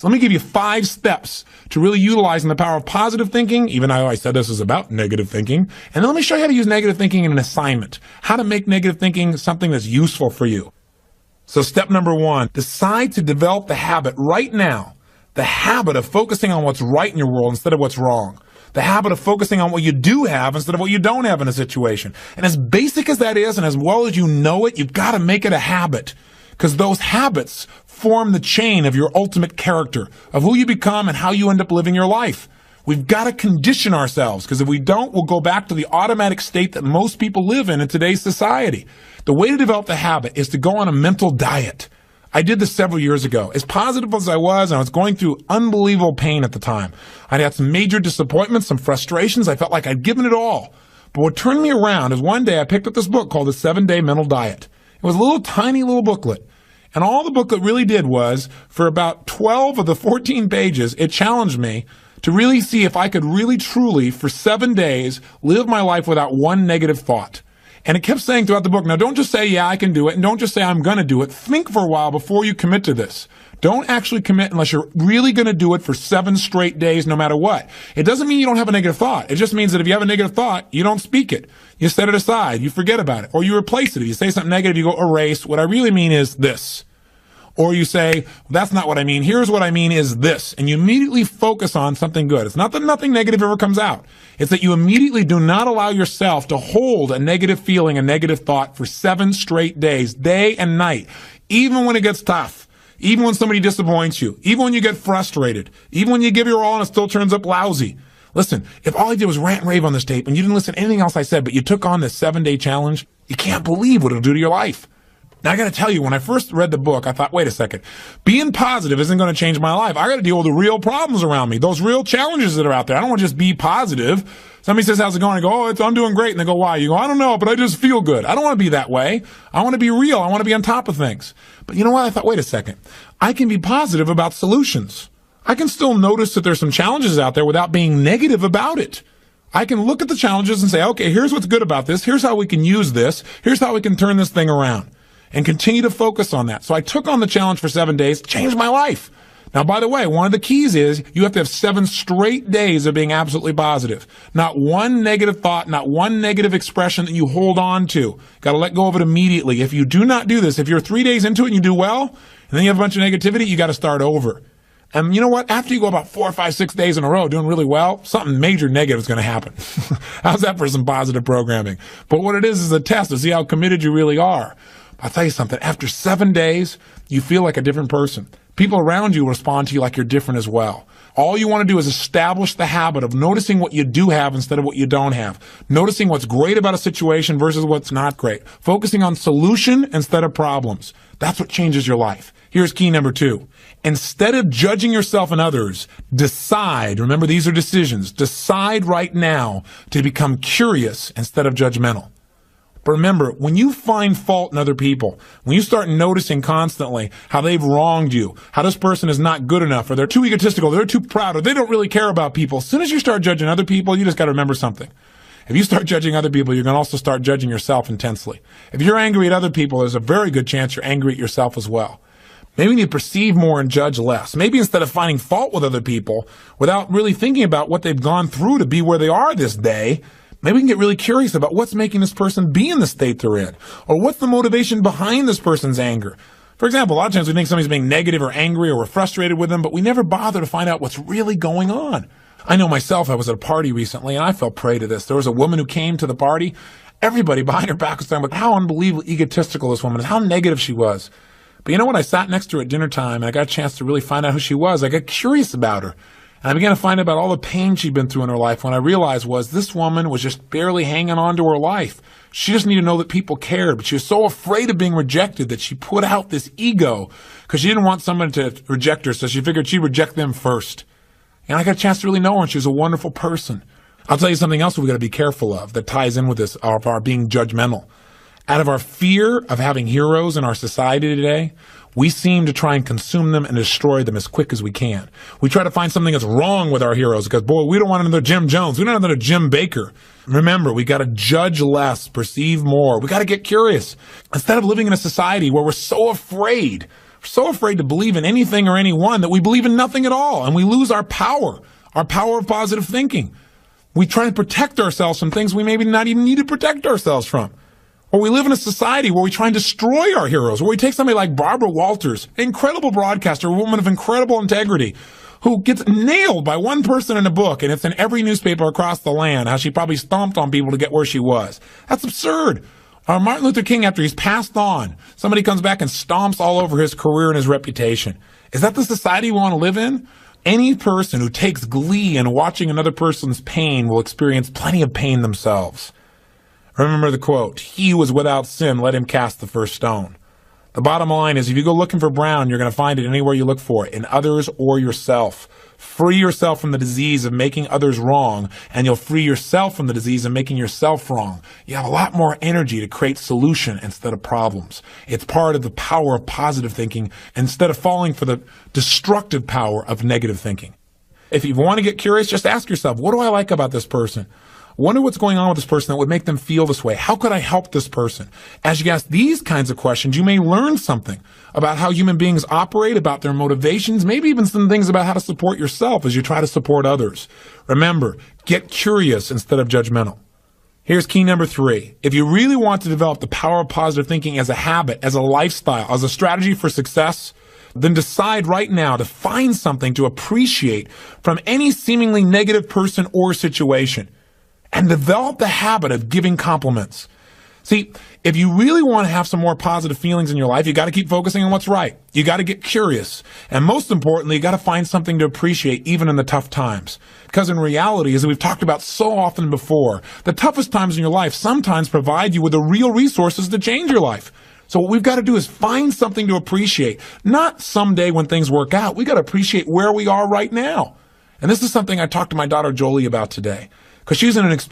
So let me give you 5 steps to really utilizing the power of positive thinking, even though I said this is about negative thinking. And then let me show you how to use negative thinking in an assignment, how to make negative thinking something that's useful for you. So step number 1, decide to develop the habit right now, the habit of focusing on what's right in your world instead of what's wrong. The habit of focusing on what you do have instead of what you don't have in a situation. And as basic as that is, and as well as you know it, you've got to make it a habit. Because those habits form the chain of your ultimate character, of who you become and how you end up living your life. We've got to condition ourselves, because if we don't, we'll go back to the automatic state that most people live in today's society. The way to develop the habit is to go on a mental diet. I did this several years ago. As positive as I was going through unbelievable pain at the time. I'd had some major disappointments, some frustrations. I felt like I'd given it all. But what turned me around is one day I picked up this book called The 7-Day Mental Diet. It was a little tiny little booklet. And all the booklet really did was, for about 12 of the 14 pages, it challenged me to really see if I could really truly, for 7 days, live my life without one negative thought. And it kept saying throughout the book, now don't just say, yeah, I can do it, and don't just say I'm going to do it. Think for a while before you commit to this. Don't actually commit unless you're really going to do it for 7 straight days, no matter what. It doesn't mean you don't have a negative thought. It just means that if you have a negative thought, you don't speak it. You set it aside. You forget about it. Or you replace it. If you say something negative, you go erase. What I really mean is this. Or you say, that's not what I mean. Here's what I mean is this. And you immediately focus on something good. It's not that nothing negative ever comes out. It's that you immediately do not allow yourself to hold a negative feeling, a negative thought for 7 straight days, day and night. Even when it gets tough. Even when somebody disappoints you. Even when you get frustrated. Even when you give your all and it still turns up lousy. Listen, if all I did was rant and rave on this tape and you didn't listen to anything else I said, but you took on this 7-day challenge, you can't believe what it'll do to your life. Now, I got to tell you, when I first read the book, I thought, wait a second, being positive isn't going to change my life. I got to deal with the real problems around me, those real challenges that are out there. I don't want to just be positive. Somebody says, how's it going? I go, I'm doing great. And they go, why? You go, I don't know, but I just feel good. I don't want to be that way. I want to be real. I want to be on top of things. But you know what? I thought, wait a second. I can be positive about solutions. I can still notice that there's some challenges out there without being negative about it. I can look at the challenges and say, okay, here's what's good about this. Here's how we can use this. Here's how we can turn this thing around. And continue to focus on that. So I took on the challenge for 7 days, changed my life. Now, by the way, one of the keys is you have to have 7 straight days of being absolutely positive. Not one negative thought, not one negative expression that you hold on to. Got to let go of it immediately. If you do not do this, if you're 3 days into it and you do well, and then you have a bunch of negativity, you got to start over. And you know what? After you go about 4 or 5, 6 days in a row doing really well, something major negative is going to happen. How's that for some positive programming? But what it is a test to see how committed you really are. I'll tell you something. After 7 days, you feel like a different person. People around you respond to you like you're different as well. All you want to do is establish the habit of noticing what you do have instead of what you don't have. Noticing what's great about a situation versus what's not great. Focusing on solution instead of problems. That's what changes your life. Here's key number 2. Instead of judging yourself and others, decide, remember these are decisions, decide right now to become curious instead of judgmental. But remember, when you find fault in other people, when you start noticing constantly how they've wronged you, how this person is not good enough, or they're too egotistical, they're too proud, or they don't really care about people, as soon as you start judging other people, you just got to remember something. If you start judging other people, you're going to also start judging yourself intensely. If you're angry at other people, there's a very good chance you're angry at yourself as well. Maybe you need to perceive more and judge less. Maybe instead of finding fault with other people, without really thinking about what they've gone through to be where they are this day, maybe we can get really curious about what's making this person be in the state they're in, or what's the motivation behind this person's anger. For example, a lot of times we think somebody's being negative or angry or we're frustrated with them, but we never bother to find out what's really going on. I know myself, I was at a party recently and I fell prey to this. There was a woman who came to the party. Everybody behind her back was talking about how unbelievably egotistical this woman is, how negative she was. But you know what? I sat next to her at dinner time and I got a chance to really find out who she was. I got curious about her. And I began to find out about all the pain she'd been through in her life. When I realized was this woman was just barely hanging on to her life. She just needed to know that people cared, but she was so afraid of being rejected that she put out this ego because she didn't want someone to reject her, so she figured she'd reject them first. And I got a chance to really know her, and she was a wonderful person. I'll tell you something else we've got to be careful of that ties in with this, of our being judgmental. Out of our fear of having heroes in our society today, we seem to try and consume them and destroy them as quick as we can. We try to find something that's wrong with our heroes because, boy, we don't want another Jim Jones. We don't want another Jim Baker. Remember, we got to judge less, perceive more. We got to get curious. Instead of living in a society where we're so afraid We're so afraid to believe in anything or anyone that we believe in nothing at all, and we lose our power of positive thinking. We try to protect ourselves from things we maybe not even need to protect ourselves from. Or we live in a society where we try and destroy our heroes, where we take somebody like Barbara Walters, an incredible broadcaster, a woman of incredible integrity, who gets nailed by one person in a book, and it's in every newspaper across the land, how she probably stomped on people to get where she was. That's absurd. Martin Luther King, after he's passed on, somebody comes back and stomps all over his career and his reputation. Is that the society we want to live in? Any person who takes glee in watching another person's pain will experience plenty of pain themselves. Remember the quote, "He who was without sin, let him cast the first stone." The bottom line is, if you go looking for brown, you're going to find it anywhere you look for it, in others or yourself. Free yourself from the disease of making others wrong, and you'll free yourself from the disease of making yourself wrong. You have a lot more energy to create solution instead of problems. It's part of the power of positive thinking instead of falling for the destructive power of negative thinking. If you want to get curious, just ask yourself, what do I like about this person? Wonder what's going on with this person that would make them feel this way. How could I help this person? As you ask these kinds of questions, you may learn something about how human beings operate, about their motivations, maybe even some things about how to support yourself as you try to support others. Remember, get curious instead of judgmental. Here's key number 3. If you really want to develop the power of positive thinking as a habit, as a lifestyle, as a strategy for success, then decide right now to find something to appreciate from any seemingly negative person or situation. And develop the habit of giving compliments. See, if you really want to have some more positive feelings in your life, you got to keep focusing on what's right. You got to get curious. And most importantly, you got to find something to appreciate even in the tough times. Because in reality, as we've talked about so often before, the toughest times in your life sometimes provide you with the real resources to change your life. So what we've got to do is find something to appreciate. Not someday when things work out. We got to appreciate where we are right now. And this is something I talked to my daughter Jolie about today. Because she's in an experience